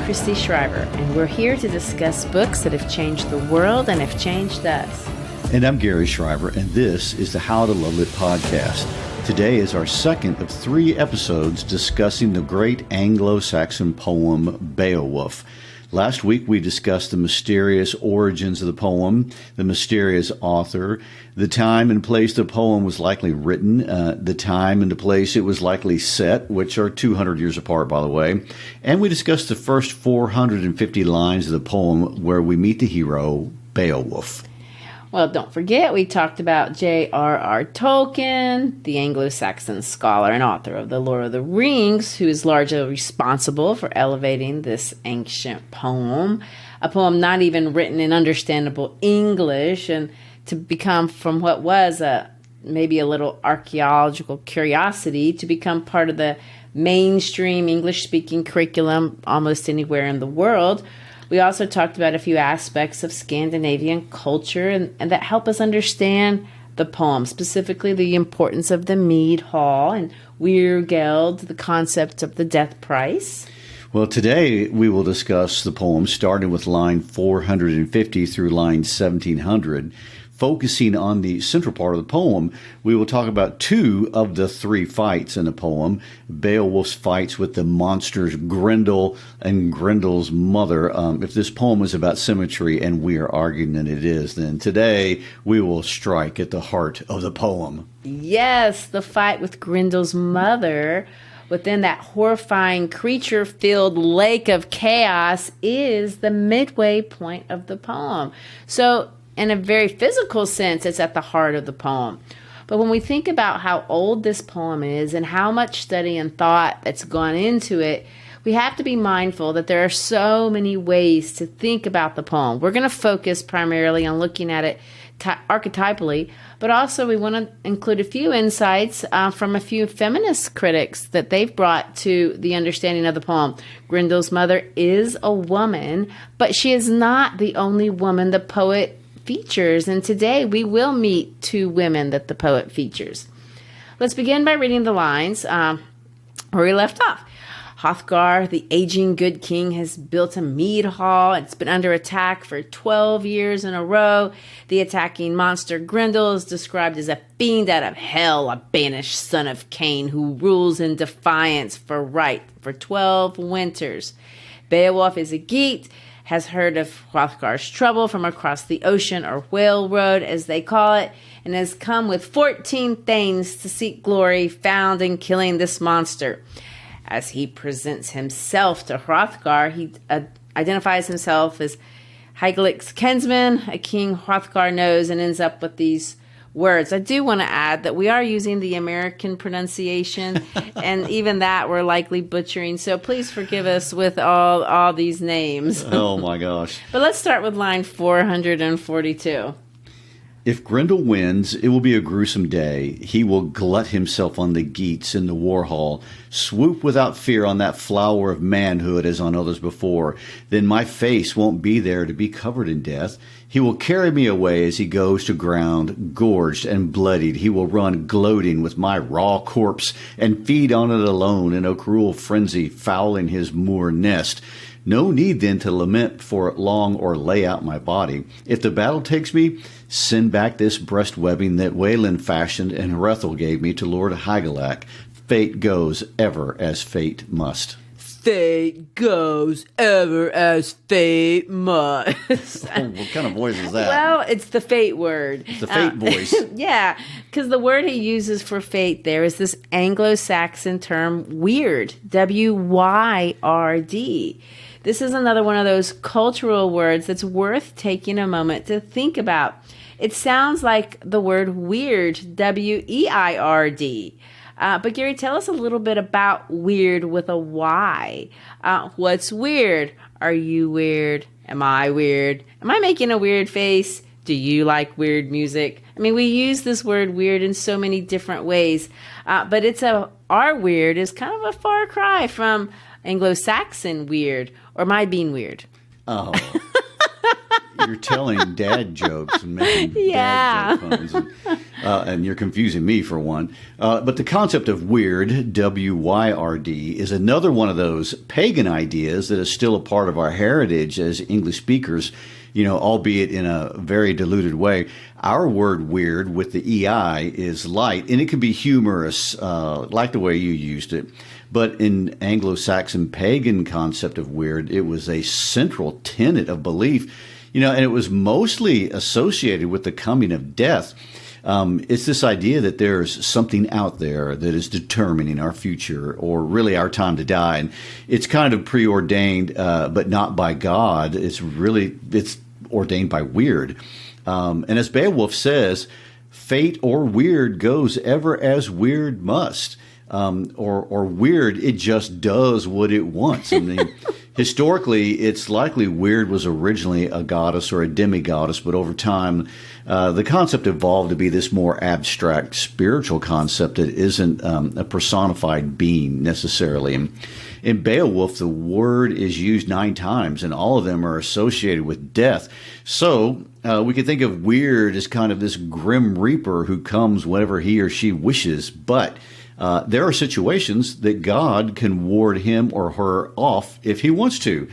Christy Shriver, and we're here to discuss books that have changed the world and have changed us. And I'm Gary Shriver, and this is the How to Love It podcast. Today is our second of 3 episodes discussing the great Anglo-Saxon poem Beowulf. Last week we discussed the mysterious origins of the poem, the mysterious author, the time and place the poem was likely written, the time and the place it was likely set, which are 200 years apart, by the way. And we discussed the first 450 lines of the poem where we meet the hero, Beowulf. Well, don't forget, we talked about J.R.R. Tolkien, the Anglo-Saxon scholar and author of The Lord of the Rings, who is largely responsible for elevating this ancient poem, a poem not even written in understandable English, and to become from what was maybe a little archaeological curiosity to become part of the mainstream English-speaking curriculum almost anywhere in the world. We also talked about a few aspects of Scandinavian culture and that help us understand the poem, specifically the importance of the mead hall and Wyrd, the concept of the death price. Well, today we will discuss the poem starting with line 450 through line 1700. Focusing on the central part of the poem, we will talk about 2 of the 3 fights in the poem. Beowulf's fights with the monsters Grendel and Grendel's mother. If this poem is about symmetry, and we are arguing that it is, then today we will strike at the heart of the poem. Yes, the fight with Grendel's mother within that horrifying creature-filled lake of chaos is the midway point of the poem. So, in a very physical sense, it's at the heart of the poem. But when we think about how old this poem is and how much study and thought that's gone into it, we have to be mindful that there are so many ways to think about the poem. We're going to focus primarily on looking at it archetypally, but also we want to include a few insights from a few feminist critics that they've brought to the understanding of the poem. Grendel's mother is a woman, but she is not the only woman the poet features, and today we will meet 2 women that the poet features. Let's begin by reading the lines where we left off. Hrothgar, the aging good king, has built a mead hall. It's been under attack for 12 years in a row. The attacking monster Grendel is described as a fiend out of hell, a banished son of Cain who rules in defiance for right for 12 winters. Beowulf is a Geat, has heard of Hrothgar's trouble from across the ocean, or whale road as they call it, and has come with 14 thanes to seek glory found in killing this monster. As he presents himself to Hrothgar, he identifies himself as Hygelaic's kinsman, a king Hrothgar knows, and ends up with these words. I do want to add that we are using the American pronunciation, and even that we're likely butchering. So please forgive us with all these names. Oh my gosh. But let's start with line 442. If Grendel wins, it will be a gruesome day. He will glut himself on the Geats in the war hall, swoop without fear on that flower of manhood as on others before. Then my face won't be there to be covered in death. He will carry me away as he goes to ground, gorged and bloodied. He will run gloating with my raw corpse and feed on it alone in a cruel frenzy, fouling his moor nest. No need then to lament for it long or lay out my body. If the battle takes me, send back this breast webbing that Wayland fashioned and Hrethel gave me to Lord Hygelac. Fate goes ever as fate must. Fate goes ever as fate must. Oh, what kind of voice is that? Well, it's the fate word. The fate voice. Yeah, because the word he uses for fate there is this Anglo-Saxon term Wyrd, W-Y-R-D. This is another one of those cultural words that's worth taking a moment to think about. It sounds like the word weird, W-E-I-R-D. But Gary, tell us a little bit about weird with a Y. What's weird? Are you weird? Am I weird? Am I making a weird face? Do you like weird music? I mean, we use this word weird in so many different ways, but our weird is kind of a far cry from Anglo-Saxon weird, or my being weird. Oh. You're telling dad jokes and making Yeah. dad joke puns. And you're confusing me for one. But the concept of Wyrd, W-Y-R-D, is another one of those pagan ideas that is still a part of our heritage as English speakers, albeit in a very diluted way. Our word weird with the EI is light, and it can be humorous, like the way you used it. But in Anglo-Saxon pagan concept of weird, it was a central tenet of belief, and it was mostly associated with the coming of death. It's this idea that there's something out there that is determining our future, or really our time to die. And it's kind of preordained, but not by God. It's ordained by Wyrd. And as Beowulf says, fate or Wyrd goes ever as Wyrd must. Or Wyrd, it just does what it wants. I mean, historically, it's likely Wyrd was originally a goddess or a demigoddess, but over time, the concept evolved to be this more abstract spiritual concept that isn't a personified being necessarily. And in Beowulf, the word is used 9 times, and all of them are associated with death. So we can think of Wyrd as kind of this grim reaper who comes whenever he or she wishes, but there are situations that God can ward him or her off if he wants to.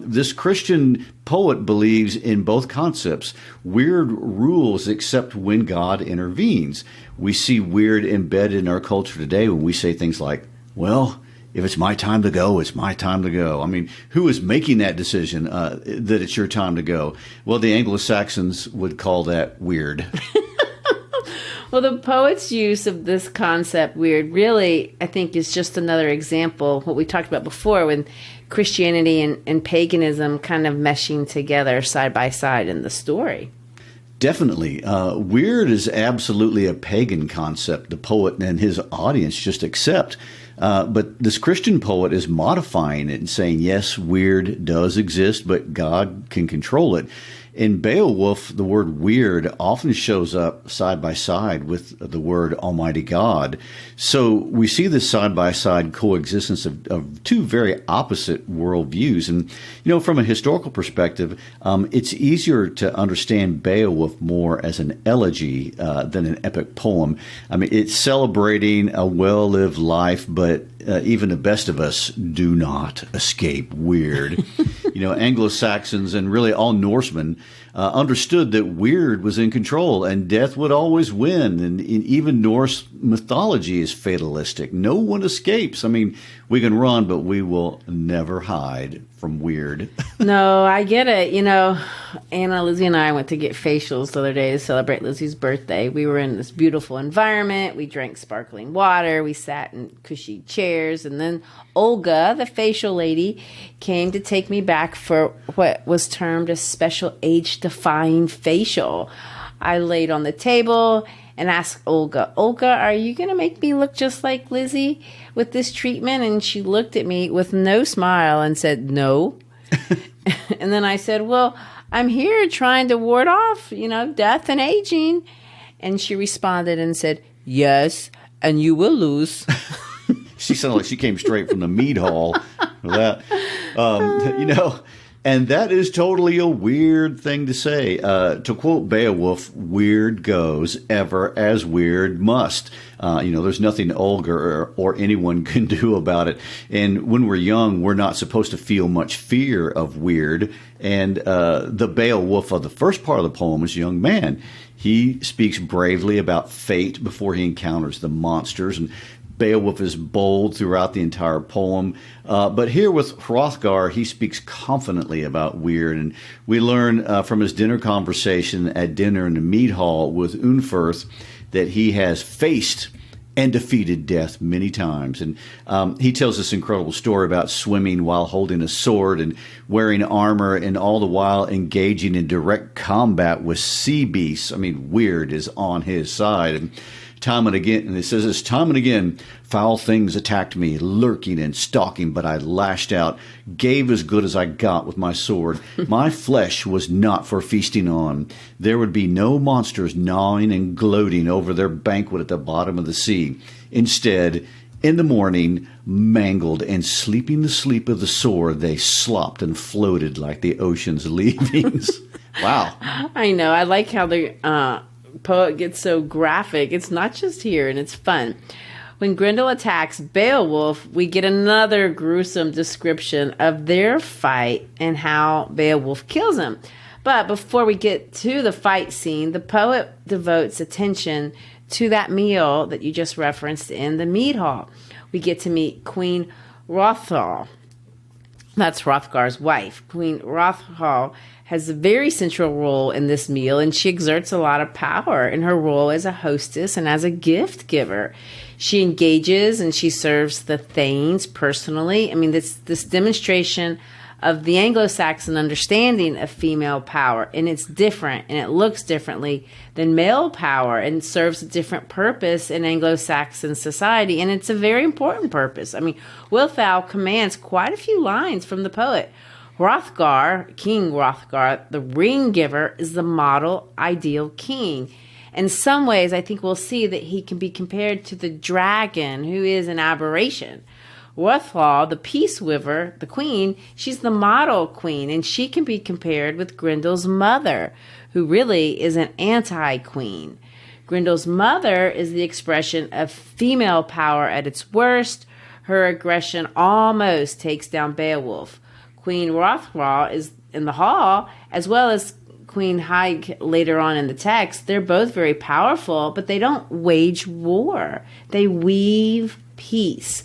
This Christian poet believes in both concepts. Wyrd rules except when God intervenes. We see Wyrd embedded in our culture today when we say things like, well, if it's my time to go, it's my time to go. I mean, who is making that decision that it's your time to go? Well, the Anglo-Saxons would call that weird. Well, the poet's use of this concept, weird, really, I think is just another example, what we talked about before, when Christianity and paganism kind of meshing together side by side in the story. Definitely. Weird is absolutely a pagan concept the poet and his audience just accept. But this Christian poet is modifying it and saying, yes, weird does exist, but God can control it. In Beowulf, the word weird often shows up side by side with the word Almighty God. So we see this side by side coexistence of 2 very opposite worldviews. And, from a historical perspective, it's easier to understand Beowulf more as an elegy than an epic poem. I mean, it's celebrating a well-lived life, but even the best of us do not escape weird. Anglo-Saxons and really all Norsemen understood that weird was in control and death would always win. And even Norse mythology is fatalistic. No one escapes. I mean, we can run, but we will never hide from weird. No, I get it. Anna, Lizzie, and I went to get facials the other day to celebrate Lizzie's birthday. We were in this beautiful environment. We drank sparkling water. We sat in cushy chairs. And then Olga, the facial lady, came to take me back for what was termed a special age-defying facial. I laid on the table and asked Olga, are you going to make me look just like Lizzie with this treatment? And she looked at me with no smile and said, no. And then I said, well, I'm here trying to ward off, death and aging. And she responded and said, yes, and you will lose. She sounded like she came straight from the mead hall. That, and that is totally a weird thing to say. To quote Beowulf, weird goes ever as weird must. There's nothing Olga or anyone can do about it. And when we're young, we're not supposed to feel much fear of weird. And the Beowulf of the first part of the poem is a young man. He speaks bravely about fate before he encounters the monsters. And Beowulf is bold throughout the entire poem. But here with Hrothgar, he speaks confidently about weird. And we learn from his dinner conversation at dinner in the mead hall with Unferth that he has faced and defeated death many times. And he tells this incredible story about swimming while holding a sword and wearing armor and all the while engaging in direct combat with sea beasts. I mean, weird is on his side. And time and again, and it says this, time and again, foul things attacked me, lurking and stalking, but I lashed out, gave as good as I got with my sword. My flesh was not for feasting on. There would be no monsters gnawing and gloating over their banquet at the bottom of the sea. Instead, in the morning, mangled and sleeping the sleep of the sword, they slopped and floated like the ocean's leavings. Wow. I know. I like how the poet gets so graphic. It's not just here, and it's fun. When Grendel attacks Beowulf, we get another gruesome description of their fight and how Beowulf kills him. But before we get to the fight scene, the poet devotes attention to that meal that you just referenced in the mead hall. We get to meet Queen Hrothgar. That's Hrothgar's wife. Queen Hrothgar has a very central role in this meal, and she exerts a lot of power in her role as a hostess and as a gift giver. She engages and she serves the thanes personally. I mean, this demonstration of the Anglo-Saxon understanding of female power, and it's different and it looks differently than male power and serves a different purpose in Anglo-Saxon society, and it's a very important purpose. I mean, Wealhtheow commands quite a few lines from the poet. Hrothgar, King Hrothgar, the ring giver, is the model ideal king. In some ways, I think we'll see that he can be compared to the dragon, who is an aberration. Hrothgar, the peace giver, the queen, she's the model queen, and she can be compared with Grendel's mother, who really is an anti-queen. Grendel's mother is the expression of female power at its worst. Her aggression almost takes down Beowulf. Queen Hrothgar is in the hall, as well as Queen Haig later on in the text. They're both very powerful, but they don't wage war. They weave peace.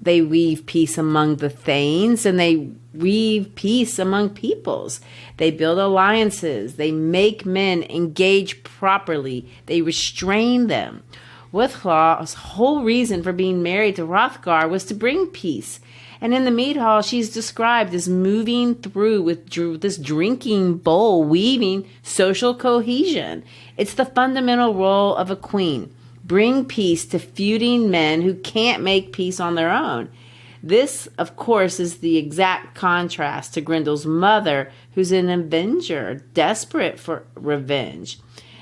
They weave peace among the thanes, and they weave peace among peoples. They build alliances. They make men engage properly. They restrain them. Wealhtheow's whole reason for being married to Hrothgar was to bring peace. And in the mead hall, she's described as moving through with this drinking bowl, weaving social cohesion. It's the fundamental role of a queen. Bring peace to feuding men who can't make peace on their own. This, of course, is the exact contrast to Grendel's mother, who's an avenger, desperate for revenge.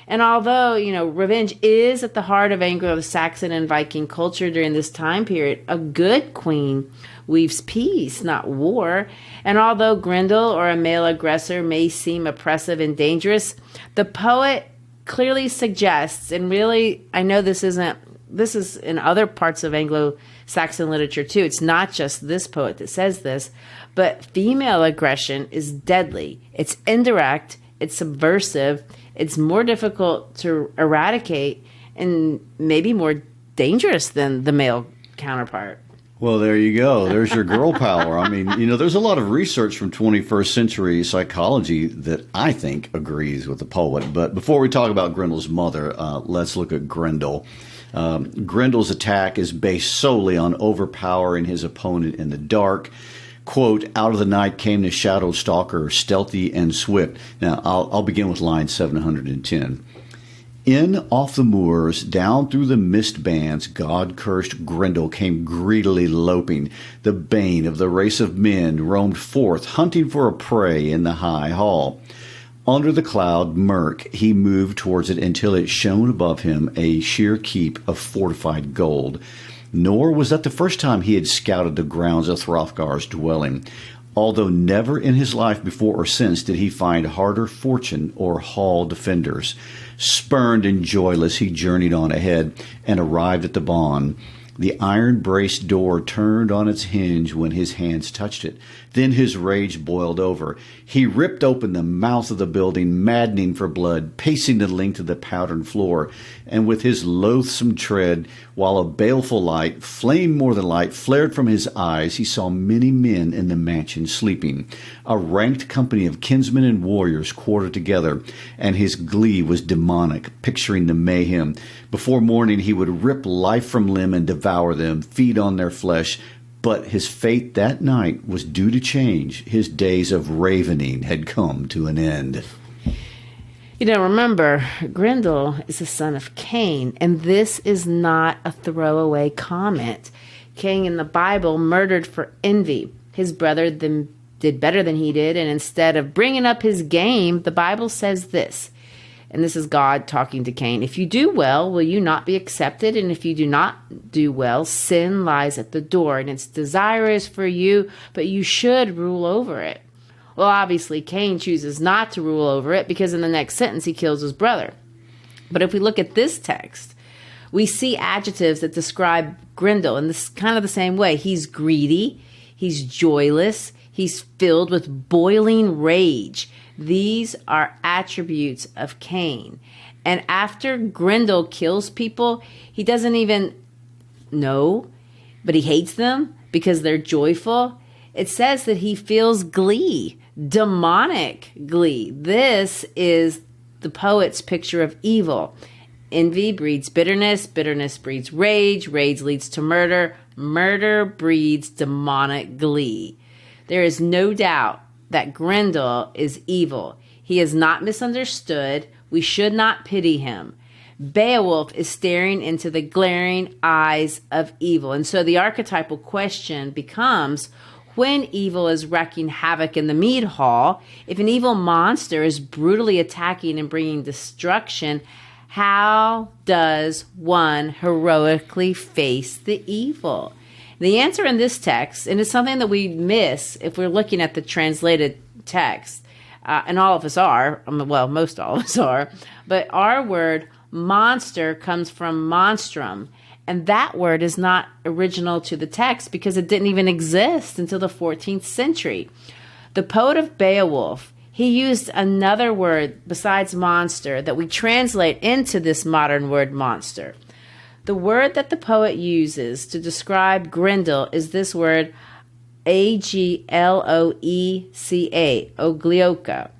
And although, revenge is at the heart of Anglo-Saxon and Viking culture during this time period, a good queen weaves peace, not war. And although Grendel or a male aggressor may seem oppressive and dangerous, the poet clearly suggests, and really, I know this is in other parts of Anglo-Saxon literature too. It's not just this poet that says this, but female aggression is deadly. It's indirect, it's subversive, it's more difficult to eradicate, and maybe more dangerous than the male counterpart. Well, there you go. There's your girl power. I mean, there's a lot of research from 21st century psychology that I think agrees with the poet. But before we talk about Grendel's mother, let's look at Grendel. Grendel's attack is based solely on overpowering his opponent in the dark. Quote, out of the night came the shadow stalker, stealthy and swift. Now, I'll begin with line 710. In off the moors, down through the mist bands, God-cursed Grendel came greedily loping. The bane of the race of men roamed forth, hunting for a prey in the high hall. Under the cloud murk, he moved towards it until it shone above him, a sheer keep of fortified gold. Nor was that the first time he had scouted the grounds of Hrothgar's dwelling. Although never in his life before or since did he find harder fortune or hall defenders. Spurned and joyless, he journeyed on ahead and arrived at the bawn. The iron-braced door turned on its hinge when his hands touched it. Then his rage boiled over. He ripped open the mouth of the building, maddening for blood, pacing the length of the patterned floor. And with his loathsome tread, while a baleful light, flame more than light, flared from his eyes, he saw many men in the mansion sleeping. A ranked company of kinsmen and warriors quartered together, and his glee was demonic, picturing the mayhem. Before morning he would rip life from limb and devour them, feed on their flesh. But his fate that night was due to change. His days of ravening had come to an end. Remember, Grendel is the son of Cain, and this is not a throwaway comment. Cain in the Bible murdered for envy. His brother did better than he did, and instead of bringing up his game, the Bible says this. And this is God talking to Cain. If you do well, will you not be accepted? And if you do not do well, sin lies at the door, and its desire is for you, but you should rule over it. Well, obviously, Cain chooses not to rule over it because in the next sentence he kills his brother. But if we look at this text, we see adjectives that describe Grendel in this kind of the same way. He's greedy, he's joyless, he's filled with boiling rage. These are attributes of Cain. And after Grendel kills people, he doesn't even know, but he hates them because they're joyful. It says that he feels glee, demonic glee. This is the poet's picture of evil. Envy breeds bitterness, bitterness breeds rage, rage leads to murder, murder breeds demonic glee. There is no doubt that Grendel is evil. He is not misunderstood. We should not pity him. Beowulf is staring into the glaring eyes of evil. And so the archetypal question becomes, when evil is wreaking havoc in the mead hall, if an evil monster is brutally attacking and bringing destruction, how does one heroically face the evil? The answer in this text, and it's something that we miss if we're looking at the translated text, and all of us are, well, most all of us are, but our word monster comes from monstrum, and that word is not original to the text because it didn't even exist until the 14th century. The poet of Beowulf, he used another word besides monster that we translate into this modern word monster. The word that the poet uses to describe Grendel is this word Agloeca, oglioka,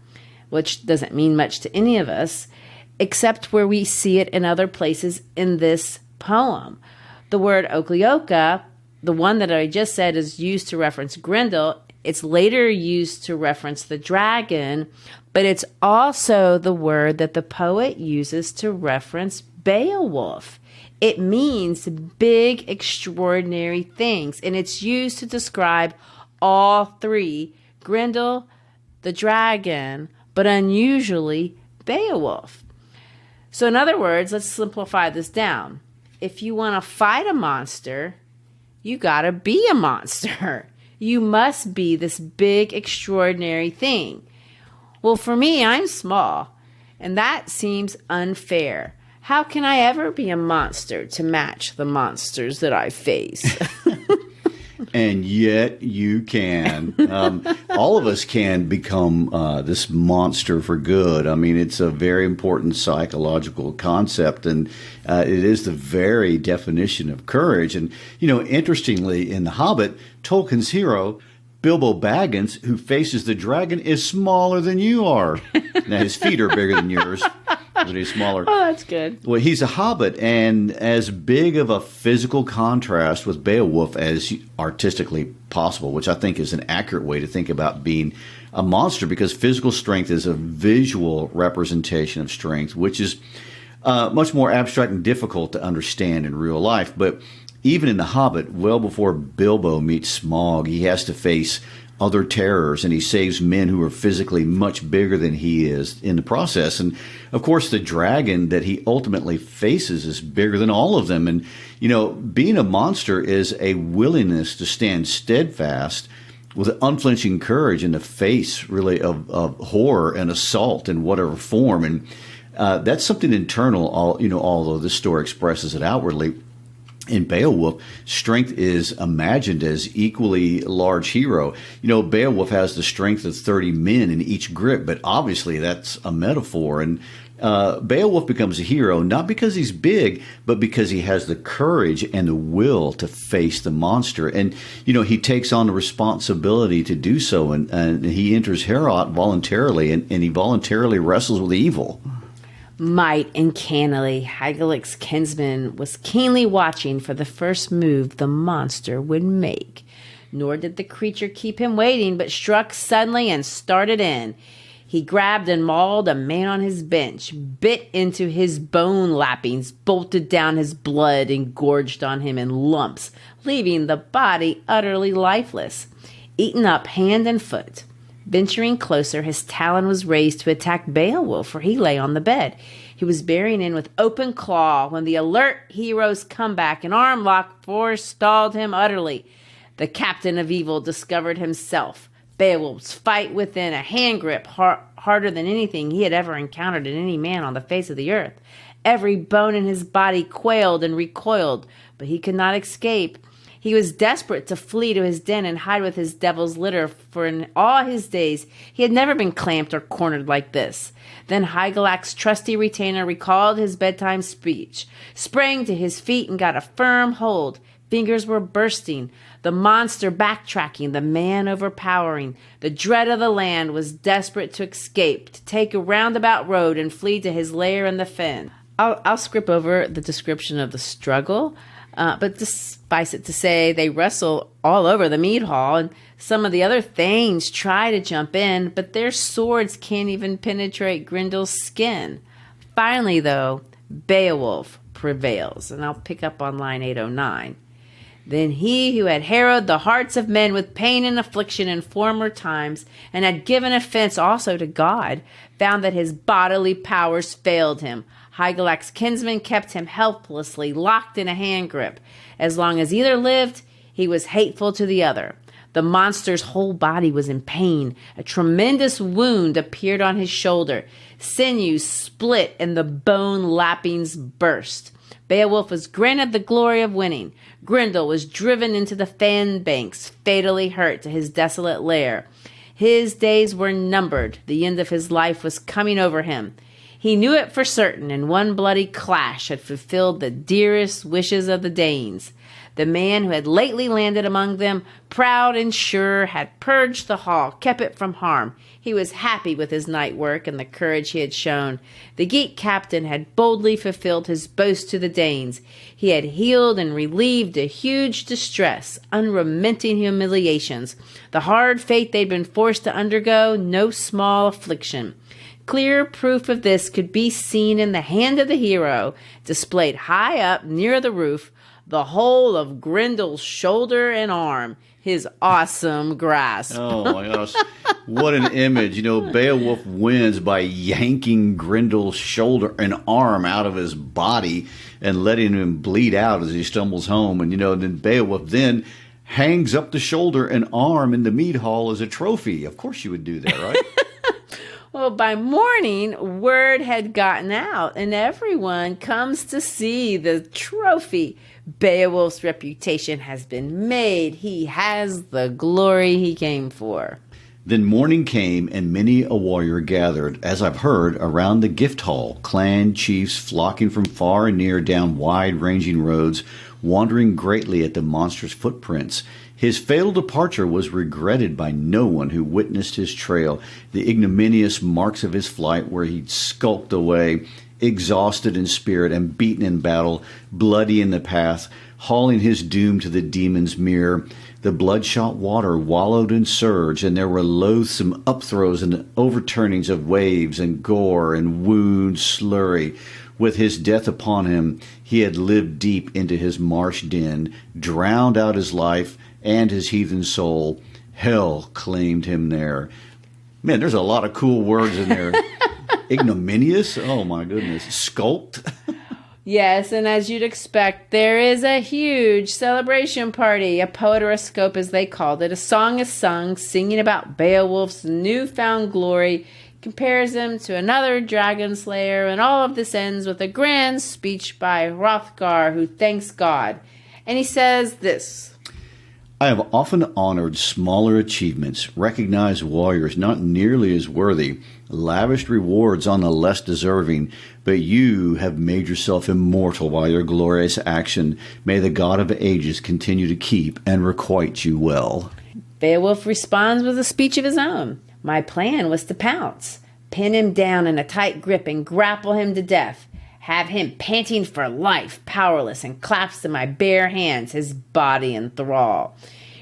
which doesn't mean much to any of us, except where we see it in other places in this poem. The word oglioka, the one that I just said, is used to reference Grendel. It's later used to reference the dragon, but it's also the word that the poet uses to reference Beowulf. It means big, extraordinary things, and it's used to describe all three, Grendel, the dragon, but unusually Beowulf. So in other words, let's simplify this down. If you want to fight a monster, you got to be a monster. You must be this big, extraordinary thing. Well, for me, I'm small, and that seems unfair. How can I ever be a monster to match the monsters that I face? And yet you can. All of us can become this monster for good. I mean, it's a very important psychological concept, and it is the very definition of courage. And, you know, interestingly, in The Hobbit, Tolkien's hero, Bilbo Baggins, who faces the dragon, is smaller than you are. Now, his feet are bigger than yours. But he's smaller. Oh, that's good. Well, he's a hobbit, and as big of a physical contrast with Beowulf as artistically possible, which I think is an accurate way to think about being a monster, because physical strength is a visual representation of strength, which is much more abstract and difficult to understand in real life. But even in The Hobbit, well before Bilbo meets Smaug, he has to face other terrors, and he saves men who are physically much bigger than he is in the process. And of course, the dragon that he ultimately faces is bigger than all of them. And, you know, being a monster is a willingness to stand steadfast with unflinching courage in the face, really, of horror and assault in whatever form. And that's something internal, although this story expresses it outwardly. In Beowulf, strength is imagined as equally large hero. You know, Beowulf has the strength of 30 men in each grip, but obviously that's a metaphor. And Beowulf becomes a hero not because he's big, but because he has the courage and the will to face the monster. And, you know, he takes on the responsibility to do so, and he enters Heorot voluntarily, and he voluntarily wrestles with evil. Might and cannily, Hygelac's kinsman was keenly watching for the first move the monster would make. Nor did the creature keep him waiting, but struck suddenly and started in. He grabbed and mauled a man on his bench, bit into his bone lappings, bolted down his blood, and gorged on him in lumps, leaving the body utterly lifeless, eaten up hand and foot. Venturing closer, his talon was raised to attack Beowulf, for he lay on the bed. He was bearing in with open claw when the alert hero's comeback and arm lock forestalled him utterly. The captain of evil discovered himself. Beowulf's fight within a hand grip harder than anything he had ever encountered in any man on the face of the earth. Every bone in his body quailed and recoiled, but he could not escape. He was desperate to flee to his den and hide with his devil's litter, for in all his days he had never been clamped or cornered like this. Then Hygelac's trusty retainer recalled his bedtime speech, sprang to his feet and got a firm hold. Fingers were bursting, the monster backtracking, the man overpowering. The dread of the land was desperate to escape, to take a roundabout road and flee to his lair in the fen. I'll skip over the description of the struggle, but suffice it to say they wrestle all over the mead hall, and some of the other thanes try to jump in, but their swords can't even penetrate Grendel's skin. Finally, though, Beowulf prevails, and I'll pick up on line 809. Then he who had harrowed the hearts of men with pain and affliction in former times, and had given offense also to God, found that his bodily powers failed him. Hygelac's kinsman kept him helplessly locked in a hand grip. As long as either lived, he was hateful to the other. The monster's whole body was in pain. A tremendous wound appeared on his shoulder. Sinews split and the bone lappings burst. Beowulf was granted the glory of winning. Grendel was driven into the fen banks, fatally hurt to his desolate lair. His days were numbered. The end of his life was coming over him. He knew it for certain, and one bloody clash had fulfilled the dearest wishes of the Danes. The man who had lately landed among them, proud and sure, had purged the hall, kept it from harm. He was happy with his night work and the courage he had shown. The Geat captain had boldly fulfilled his boast to the Danes. He had healed and relieved a huge distress, unremitting humiliations. The hard fate they'd been forced to undergo, no small affliction. Clear proof of this could be seen in the hand of the hero, displayed high up near the roof, the whole of Grendel's shoulder and arm, his awesome grasp. Oh my gosh, what an image. You know, Beowulf wins by yanking Grendel's shoulder and arm out of his body and letting him bleed out as he stumbles home. And, you know, then Beowulf then hangs up the shoulder and arm in the mead hall as a trophy. Of course you would do that, right? Well, by morning, word had gotten out, and everyone comes to see the trophy. Beowulf's reputation has been made. He has the glory he came for. Then morning came, and many a warrior gathered, as I've heard, around the gift hall, clan chiefs flocking from far and near down wide-ranging roads, wondering greatly at the monster's footprints. His fatal departure was regretted by no one who witnessed his trail, the ignominious marks of his flight where he'd skulked away, exhausted in spirit and beaten in battle, bloody in the path, hauling his doom to the demon's mere. The bloodshot water wallowed and surged, and there were loathsome upthrows and overturnings of waves and gore and wound slurry. With his death upon him, he had lived deep into his marsh den, drowned out his life and his heathen soul. Hell claimed him there. Man, there's a lot of cool words in there. Ignominious? Oh, my goodness. Skulked? Yes, and as you'd expect, there is a huge celebration party, a poeteroscope as they called it. A song is sung, singing about Beowulf's newfound glory, compares him to another dragon slayer, and all of this ends with a grand speech by Hrothgar, who thanks God. And he says this: I have often honored smaller achievements, recognized warriors not nearly as worthy, lavished rewards on the less deserving, but you have made yourself immortal by your glorious action. May the God of ages continue to keep and requite you well. Beowulf responds with a speech of his own. My plan was to pounce, pin him down in a tight grip and grapple him to death. Have him panting for life, powerless, and clasped in my bare hands, his body in thrall.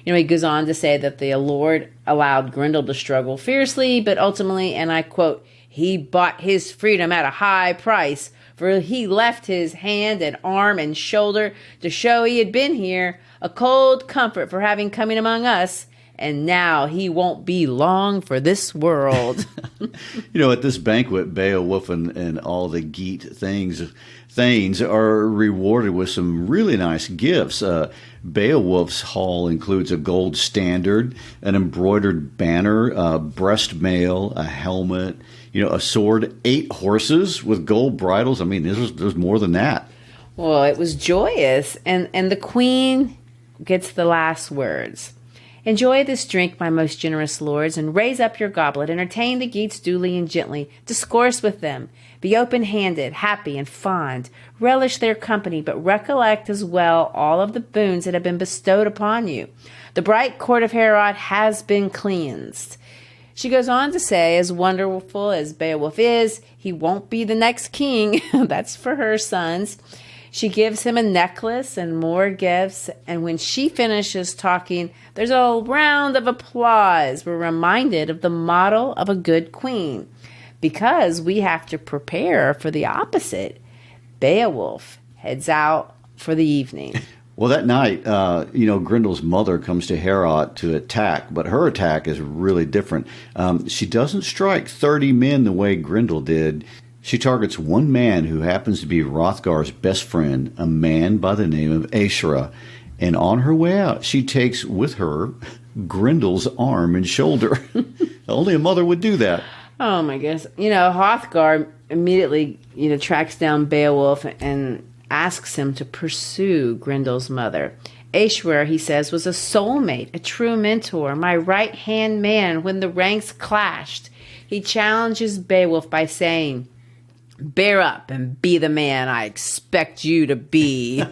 You know, he goes on to say that the Lord allowed Grendel to struggle fiercely, but ultimately, and I quote, he bought his freedom at a high price, for he left his hand and arm and shoulder to show he had been here, a cold comfort for having coming among us, and now he won't be long for this world. At this banquet, Beowulf and all the Geat thanes are rewarded with some really nice gifts. Beowulf's hall includes a gold standard, an embroidered banner, a breast mail, a helmet, a sword, 8 horses with gold bridles. I mean, there's more than that. Well, it was joyous, and the queen gets the last words. Enjoy this drink, my most generous lords, and raise up your goblet. Entertain the Geats duly and gently. Discourse with them. Be open-handed, happy, and fond. Relish their company, but recollect as well all of the boons that have been bestowed upon you. The bright court of Herod has been cleansed. She goes on to say, as wonderful as Beowulf is, he won't be the next king. That's for her sons. She gives him a necklace and more gifts, and when she finishes talking, there's a round of applause. We're reminded of the model of a good queen, because we have to prepare for the opposite. Beowulf heads out for the evening. Well, that night, Grendel's mother comes to Herod to attack, but her attack is really different. She doesn't strike 30 men the way Grendel did. She targets one man who happens to be Hrothgar's best friend, a man by the name of Aeshra. And on her way out, she takes with her Grendel's arm and shoulder. Only a mother would do that. Oh, my goodness. Hrothgar immediately, tracks down Beowulf and asks him to pursue Grendel's mother. Aeshra, he says, was a soulmate, a true mentor, my right-hand man when the ranks clashed. He challenges Beowulf by saying, "Bear up and be the man I expect you to be."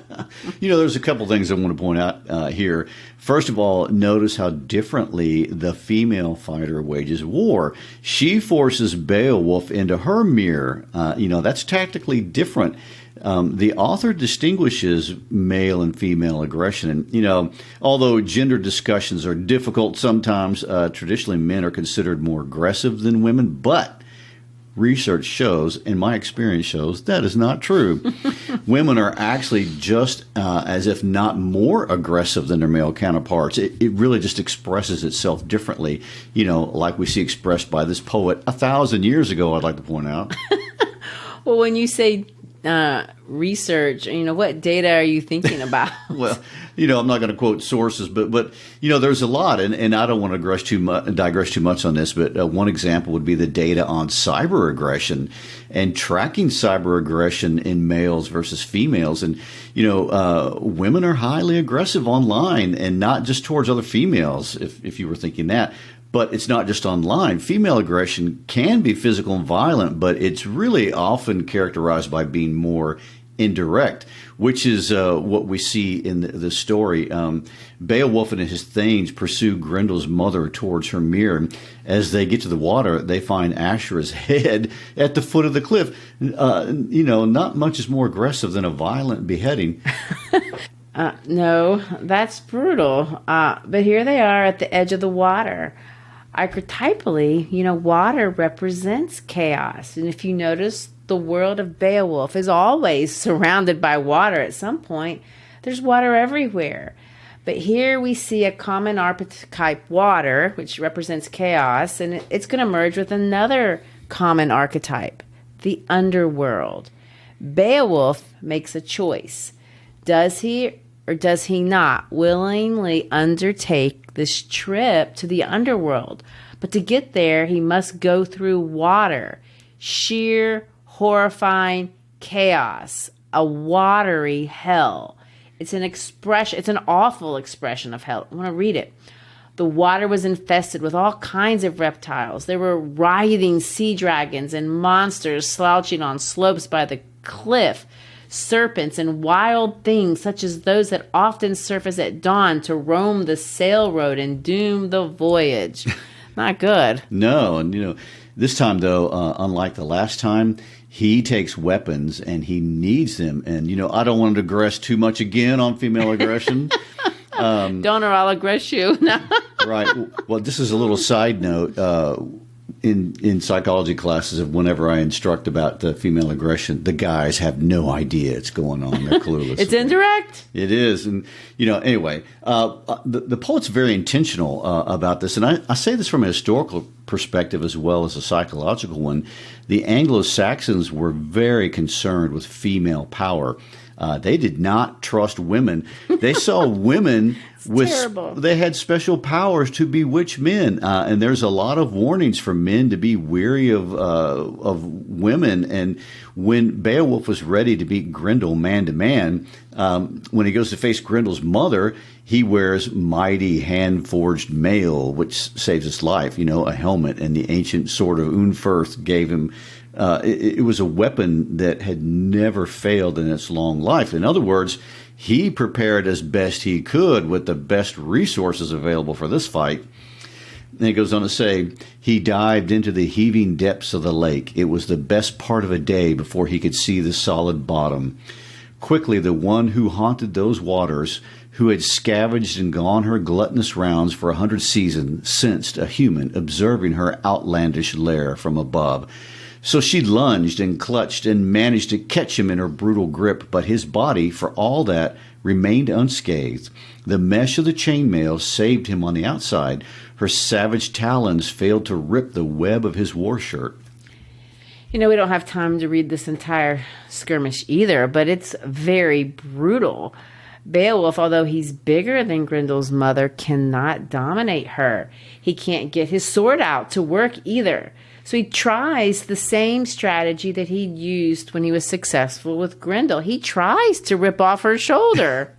There's a couple things I want to point out here. First of all, notice how differently the female fighter wages war. She forces Beowulf into her mirror. That's tactically different. The author distinguishes male and female aggression. And, although gender discussions are difficult sometimes, traditionally men are considered more aggressive than women, but research shows, and my experience shows, that is not true. Women are actually just as if not more aggressive than their male counterparts. It really just expresses itself differently, like we see expressed by this poet 1,000 years ago, I'd like to point out. Well, when you say research, what data are you thinking about? Well, I'm not going to quote sources, but there's a lot, and I don't want to digress too much on this, but one example would be the data on cyber aggression and tracking cyber aggression in males versus females. And, women are highly aggressive online, and not just towards other females, if you were thinking that. But it's not just online. Female aggression can be physical and violent, but it's really often characterized by being more indirect, which is what we see in the story. Beowulf and his thanes pursue Grendel's mother towards her mirror. As they get to the water, they find Aeshra's head at the foot of the cliff. Not much is more aggressive than a violent beheading. No, that's brutal. But here they are at the edge of the water. Archetypally, water represents chaos. And if you notice, the world of Beowulf is always surrounded by water at some point. There's water everywhere. But here we see a common archetype, water, which represents chaos, and it's going to merge with another common archetype, the underworld. Beowulf makes a choice. Does he or does he not willingly undertake this trip to the underworld? But to get there, he must go through water, sheer, horrifying chaos, a watery hell. It's an awful expression of hell. I want to read it. The water was infested with all kinds of reptiles. There were writhing sea dragons and monsters slouching on slopes by the cliff, serpents and wild things such as those that often surface at dawn to roam the sail road and doom the voyage. Not good. No, and this time though, unlike the last time, he takes weapons and he needs them. And I don't want to digress too much again on female aggression. Don't or I'll aggress you. No. Right. Well, this is a little side note. in psychology classes, of whenever I instruct about the female aggression, the guys have no idea it's going on. They're clueless. It's indirect. It is. And, anyway, the poet's very intentional about this. And I say this from a historical perspective as well as a psychological one. The Anglo-Saxons were very concerned with female power. They did not trust women. They saw women they had special powers to bewitch men, and there's a lot of warnings for men to be weary of women. And when Beowulf was ready to beat Grendel man to man, when he goes to face Grendel's mother, he wears mighty hand-forged mail, which saves his life. A helmet, and the ancient sword of Unferth gave him. It was a weapon that had never failed in its long life. In other words, he prepared as best he could with the best resources available for this fight. And he goes on to say, he dived into the heaving depths of the lake. It was the best part of a day before he could see the solid bottom. Quickly, the one who haunted those waters, who had scavenged and gone her gluttonous rounds for 100 seasons, sensed a human observing her outlandish lair from above. So she lunged and clutched and managed to catch him in her brutal grip, but his body, for all that, remained unscathed. The mesh of the chainmail saved him on the outside. Her savage talons failed to rip the web of his war shirt. We don't have time to read this entire skirmish either, but it's very brutal. Beowulf, although he's bigger than Grendel's mother, cannot dominate her. He can't get his sword out to work either. So he tries the same strategy that he used when he was successful with Grendel. He tries to rip off her shoulder.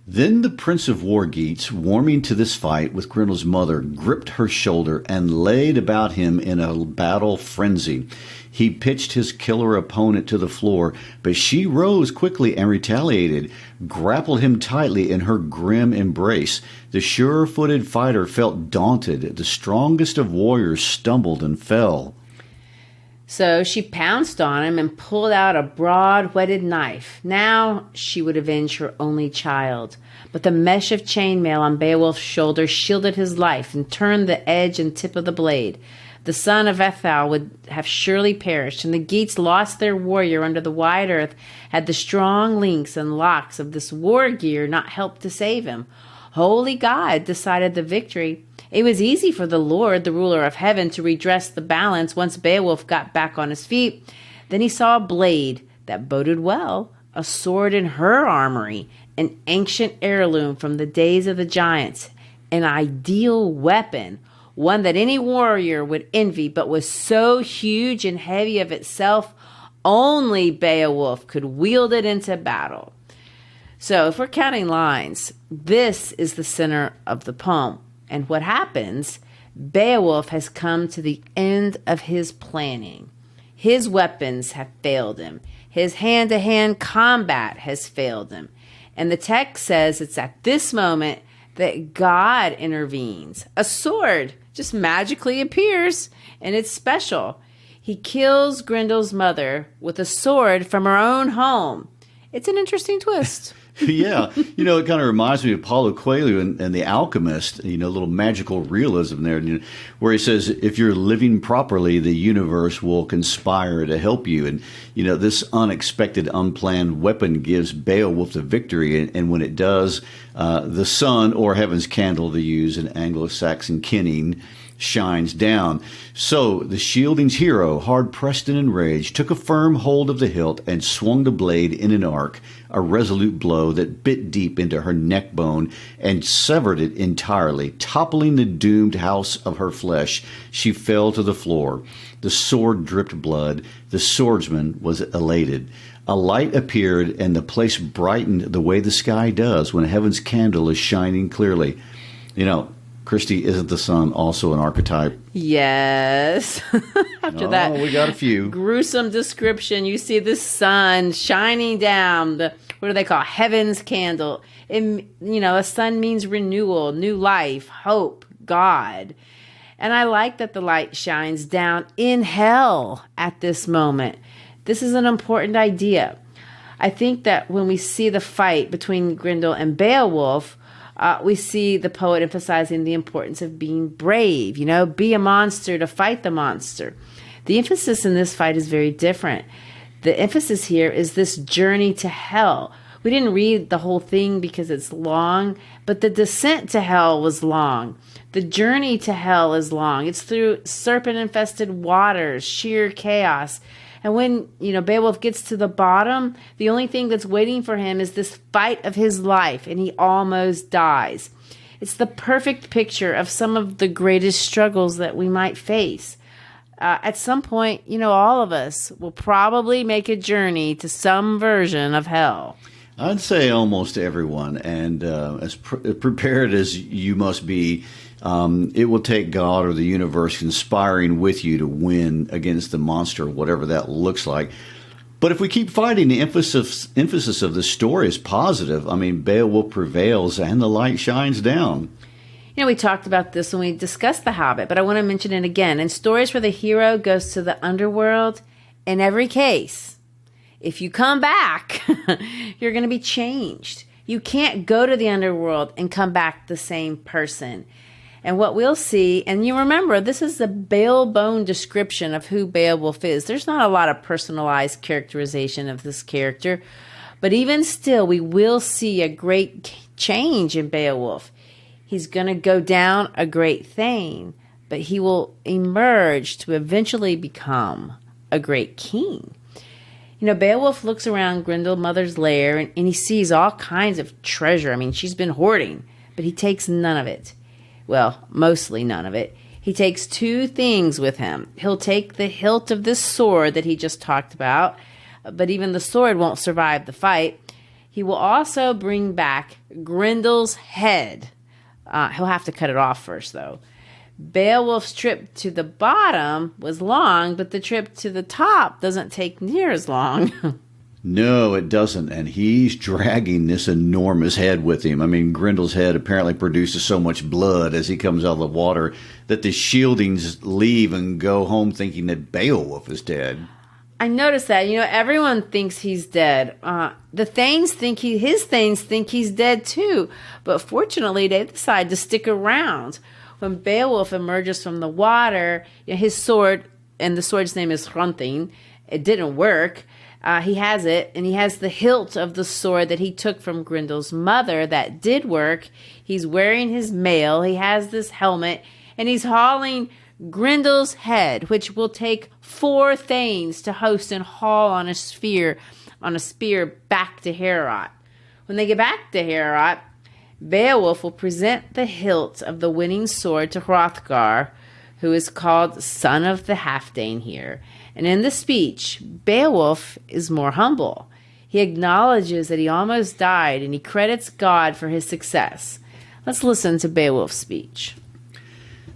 Then the Prince of War Geats, warming to this fight with Grendel's mother, gripped her shoulder and laid about him in a battle frenzy. He pitched his killer opponent to the floor, but she rose quickly and retaliated, grappled him tightly in her grim embrace. The sure-footed fighter felt daunted. The strongest of warriors stumbled and fell. So she pounced on him and pulled out a broad, whetted knife. Now she would avenge her only child. But the mesh of chainmail on Beowulf's shoulder shielded his life and turned the edge and tip of the blade. The son of Ethel would have surely perished, and the Geats lost their warrior under the wide earth had the strong links and locks of this war gear not helped to save him. Holy God decided the victory. It was easy for the Lord, the ruler of heaven, to redress the balance once Beowulf got back on his feet. Then he saw a blade that boded well, a sword in her armory, an ancient heirloom from the days of the giants, an ideal weapon, one that any warrior would envy, but was so huge and heavy of itself, only Beowulf could wield it into battle. So if we're counting lines, this is the center of the poem. And what happens? Beowulf has come to the end of his planning. His weapons have failed him. His hand-to-hand combat has failed him. And the text says it's at this moment that God intervenes. A sword just magically appears, and it's special. He kills Grendel's mother with a sword from her own home. It's an interesting twist. Yeah. It kind of reminds me of Paulo Coelho and The Alchemist, a little magical realism there, where he says, if you're living properly, the universe will conspire to help you. And, this unexpected, unplanned weapon gives Beowulf the victory. And when it does, the sun, or heaven's candle to use in Anglo-Saxon kenning, shines down. So the shielding's hero, hard-pressed and enraged, took a firm hold of the hilt and swung the blade in an arc, a resolute blow that bit deep into her neck bone and severed it entirely. Toppling the doomed house of her flesh, she fell to the floor. The sword dripped blood. The swordsman was elated. A light appeared, and the place brightened the way the sky does when heaven's candle is shining clearly. Christy, isn't the sun also an archetype? Yes. After that, we got a few. Gruesome description. You see the sun shining down. What do they call heaven's candle? A sun means renewal, new life, hope, God. And I like that the light shines down in hell at this moment. This is an important idea. I think that when we see the fight between Grendel and Beowulf, We see the poet emphasizing the importance of being brave, be a monster to fight the monster. The emphasis in this fight is very different. The emphasis here is this journey to hell. We didn't read the whole thing because it's long, but the descent to hell was long. The journey to hell is long. It's through serpent-infested waters, sheer chaos. And when, Beowulf gets to the bottom, the only thing that's waiting for him is this fight of his life, and he almost dies. It's the perfect picture of some of the greatest struggles that we might face. At some point, all of us will probably make a journey to some version of hell. I'd say almost everyone, and as prepared as you must be, it will take God or the universe conspiring with you to win against the monster, whatever that looks like. But if we keep fighting, the emphasis of the story is positive. Beowulf prevails and the light shines down. We talked about this when we discussed The Hobbit, but I want to mention it again. In stories where the hero goes to the underworld, in every case, if you come back, you're going to be changed. You can't go to the underworld and come back the same person. And what we'll see, and you remember, this is the bare-bone description of who Beowulf is. There's not a lot of personalized characterization of this character, but even still, we will see a great change in Beowulf. He's going to go down a great thane, but he will emerge to eventually become a great king. Beowulf looks around Grendel's mother's lair and he sees all kinds of treasure. She's been hoarding, but he takes none of it. Well, mostly none of it. He takes two things with him. He'll take the hilt of this sword that he just talked about, but even the sword won't survive the fight. He will also bring back Grendel's head. He'll have to cut it off first, though. Beowulf's trip to the bottom was long, but the trip to the top doesn't take near as long. No, it doesn't. And he's dragging this enormous head with him. Grendel's head apparently produces so much blood as he comes out of the water that the shieldings leave and go home thinking that Beowulf is dead. I noticed that. Everyone thinks he's dead. The thanes think his thanes think he's dead too. But fortunately, they decide to stick around. When Beowulf emerges from the water, his sword, and the sword's name is Hrunting, it didn't work. He has it, and he has the hilt of the sword that he took from Grendel's mother that did work. He's wearing his mail. He has this helmet, and he's hauling Grendel's head, which will take 4 thanes to host and haul on a spear back to Heorot. When they get back to Heorot, Beowulf will present the hilt of the winning sword to Hrothgar, who is called Son of the Halfdane here. And in the speech, Beowulf is more humble. He acknowledges that he almost died, and he credits God for his success. Let's listen to Beowulf's speech.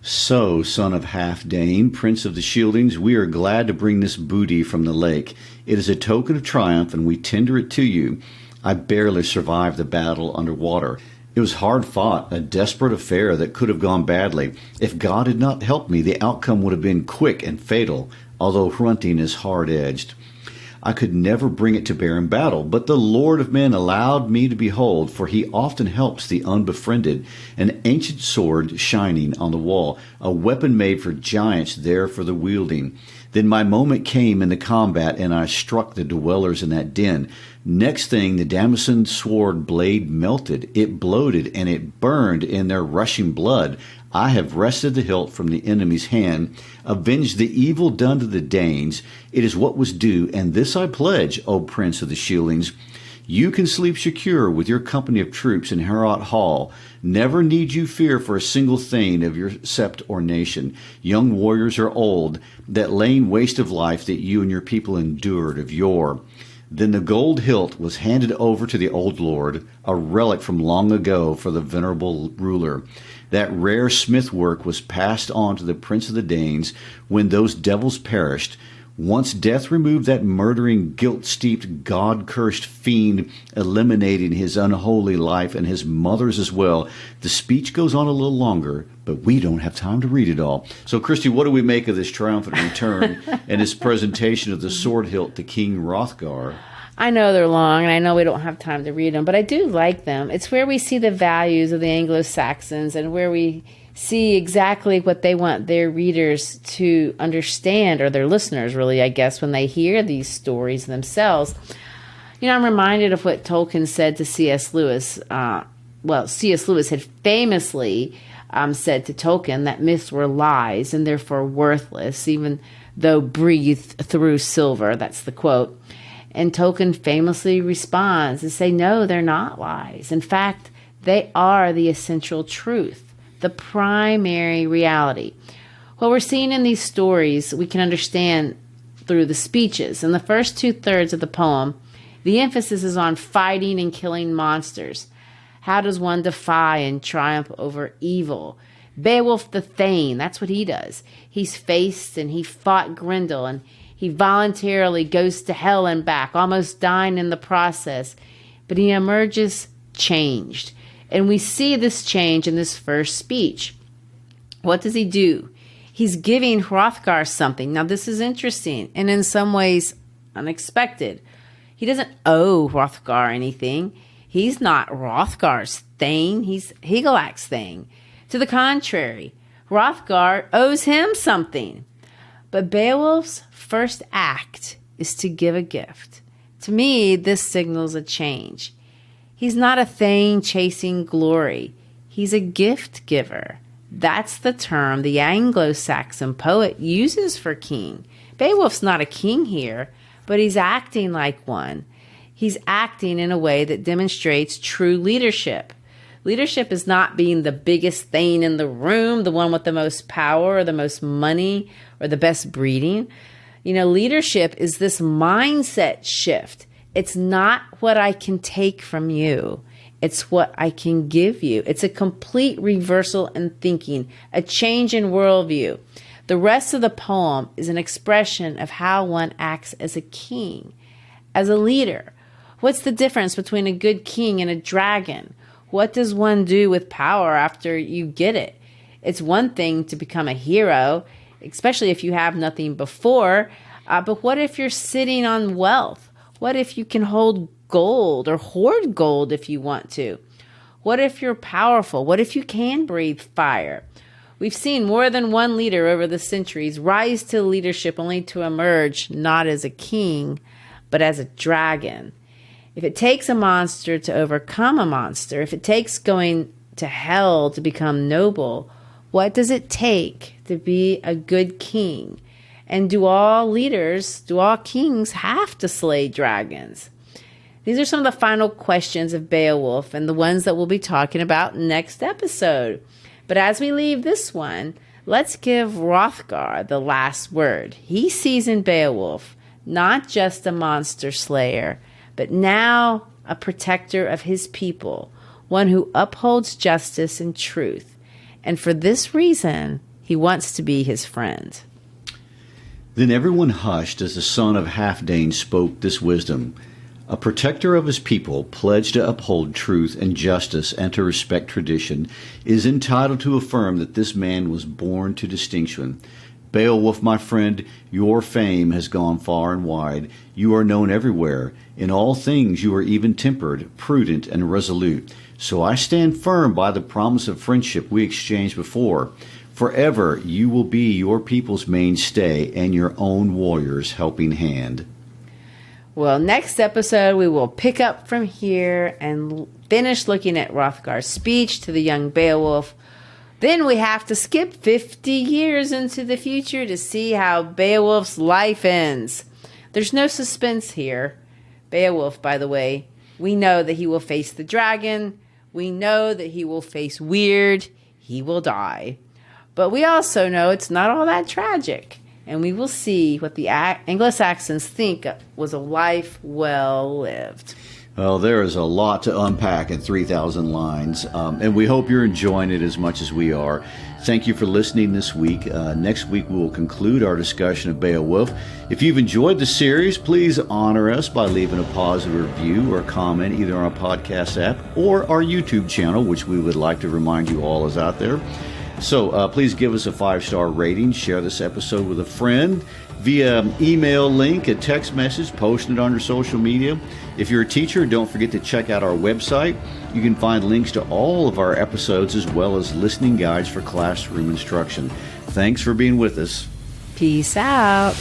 So, son of Halfdane, prince of the Shieldings, we are glad to bring this booty from the lake. It is a token of triumph, and we tender it to you. I barely survived the battle under water. It was hard fought, a desperate affair that could have gone badly. If God had not helped me, the outcome would have been quick and fatal, although Hrunting is hard-edged. I could never bring it to bear in battle, but the Lord of men allowed me to behold, for he often helps the unbefriended, an ancient sword shining on the wall, a weapon made for giants there for the wielding. Then my moment came in the combat, and I struck the dwellers in that den. Next thing, the Damascene sword blade melted. It bloated, and it burned in their rushing blood. I have wrested the hilt from the enemy's hand, avenged the evil done to the Danes. It is what was due, and this I pledge, O Prince of the Shieldings. You can sleep secure with your company of troops in Heorot Hall. Never need you fear for a single thane of your sept or nation, young warriors or old, that laying waste of life that you and your people endured of yore. Then the gold hilt was handed over to the old lord, a relic from long ago for the venerable ruler. That rare smith work was passed on to the prince of the Danes when those devils perished. Once death removed that murdering, guilt-steeped, God-cursed fiend, eliminating his unholy life and his mother's as well, the speech goes on a little longer, but we don't have time to read it all. So, Christy, what do we make of this triumphant return and his presentation of the sword hilt to King Hrothgar? I know they're long, and I know we don't have time to read them, but I do like them. It's where we see the values of the Anglo-Saxons and where we see exactly what they want their readers to understand, or their listeners, really, I guess, when they hear these stories themselves. You know, I'm reminded of what Tolkien said to C.S. Lewis. C.S. Lewis had famously said to Tolkien that myths were lies and therefore worthless, even though breathed through silver. That's the quote. And Tolkien famously responds and say, no, they're not lies. In fact, they are the essential truth, the primary reality. What we're seeing in these stories, we can understand through the speeches. In the first 2/3 of the poem, the emphasis is on fighting and killing monsters. How does one defy and triumph over evil? Beowulf the Thane, that's what he does. He's faced and he fought Grendel, and he voluntarily goes to hell and back, almost dying in the process. But he emerges changed. And we see this change in this first speech. What does he do? He's giving Hrothgar something. Now, this is interesting and in some ways unexpected. He doesn't owe Hrothgar anything. He's not Hrothgar's Thane. He's Hygelac Thane. To the contrary, Hrothgar owes him something. But Beowulf's first act is to give a gift. To me, this signals a change. He's not a Thane chasing glory. He's a gift giver. That's the term the Anglo-Saxon poet uses for king. Beowulf's not a king here, but he's acting like one. He's acting in a way that demonstrates true leadership. Leadership is not being the biggest Thane in the room, the one with the most power or the most money or the best breeding. You know, leadership is this mindset shift. It's not what I can take from you. It's what I can give you. It's a complete reversal in thinking, a change in worldview. The rest of the poem is an expression of how one acts as a king, as a leader. What's the difference between a good king and a dragon? What does one do with power after you get it? It's one thing to become a hero, especially if you have nothing before. But what if you're sitting on wealth? What if you can hold gold or hoard gold if you want to? What if you're powerful? What if you can breathe fire? We've seen more than one leader over the centuries rise to leadership only to emerge not as a king, but as a dragon. If it takes a monster to overcome a monster, if it takes going to hell to become noble, what does it take to be a good king? And do all kings have to slay dragons? These are some of the final questions of Beowulf and the ones that we'll be talking about next episode. But as we leave this one, let's give Hrothgar the last word. He sees in Beowulf not just a monster slayer, but now a protector of his people, one who upholds justice and truth. And for this reason, he wants to be his friend. Then everyone hushed as the son of Halfdane spoke this wisdom. A protector of his people, pledged to uphold truth and justice and to respect tradition, is entitled to affirm that this man was born to distinction. Beowulf, my friend, your fame has gone far and wide. You are known everywhere. In all things you are even-tempered, prudent, and resolute. So I stand firm by the promise of friendship we exchanged before. Forever you will be your people's mainstay and your own warrior's helping hand. Well, next episode we will pick up from here and finish looking at Hrothgar's speech to the young Beowulf. Then we have to skip 50 years into the future to see how Beowulf's life ends. There's no suspense here. Beowulf, by the way, we know that he will face the dragon. We know that he will face Wyrd. He will die. But we also know it's not all that tragic. And we will see what the Anglo-Saxons think was a life well lived. Well, there is a lot to unpack in 3,000 lines, and we hope you're enjoying it as much as we are. Thank you for listening this week. Next week, we will conclude our discussion of Beowulf. If you've enjoyed the series, please honor us by leaving a positive review or comment either on our podcast app or our YouTube channel, which we would like to remind you all is out there. So please give us a 5-star rating, share this episode with a friend via email link, a text message, post it on your social media. If you're a teacher, don't forget to check out our website. You can find links to all of our episodes as well as listening guides for classroom instruction. Thanks for being with us. Peace out.